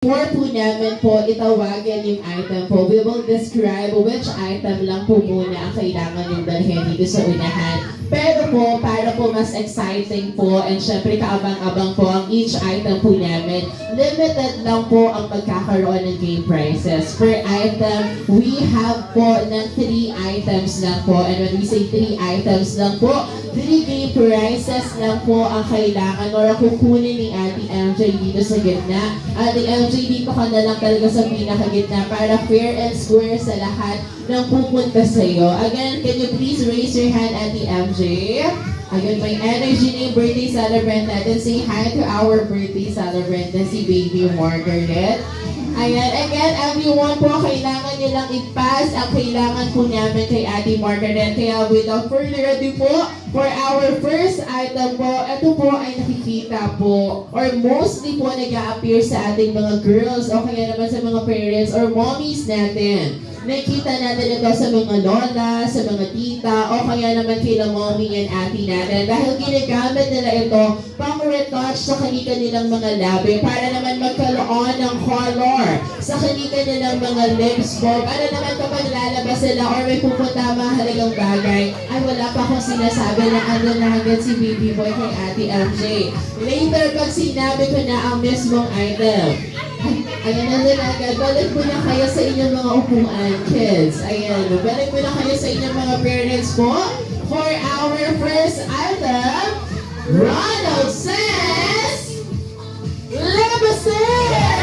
Before po namin po itawagan yung item po, we will describe which item lang po muna ang kailangan yung dalhin dito sa unahan. Pero po, para po mas exciting po and syempre kaabang-abang po ang each item po namin, limited lang po ang magkakaroon ng game prizes. Per item, we have po ng 3 items lang po. And when we say 3 items lang po, 3 game prizes lang po ang kailangan or kukunin ni Ate MJ dito sa gitna. Ate MJ, dito ka na lang talaga sa pinakagitna para fair and square sa lahat ng pupunta sa iyo. Again, can you please raise your hand, Ate MJ? Again, may energy na yung birthday celebrant natin. Say hi to our birthday celebrant na si Baby Margaret. Ayan, again, everyone po, kailangan nyo lang i-pass ang kailangan po namin kay Ate Margaret. Kaya without further ado po, for our first item po, ito po ay nakikita po, or mostly po nag-a-appear sa ating mga girls, o kaya naman sa mga parents or mommies natin. Nakita natin ito sa mga lola, sa mga tita, o kaya naman kila mommy and ate natin. Dahil ginagamit nila ito pang-retouch sa kanilang mga labi para naman magkaroon ng color sa kanilang mga lips po. Para naman kapag lalabas sila or may pupunta mahalagang bagay, ay wala pa akong sinasabi na ano na hanggang si Baby Boy kay Ate MJ. Later, pag sinabi ko na ang mismong item, ayan na din agad, balik mo na kayo sa inyong mga upuan, kids. Ayan, balik mo na kayo sa inyong mga parents po. For our first item, Ronald says, Lebasin!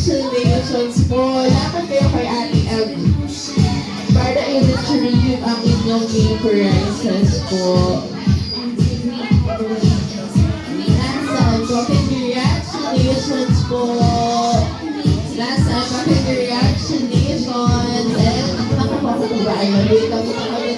Congratulations po! Dapat kayo kay Ate MJ para i-retrieve ang inyong game prizes po. Nasaan po? Congratulations po!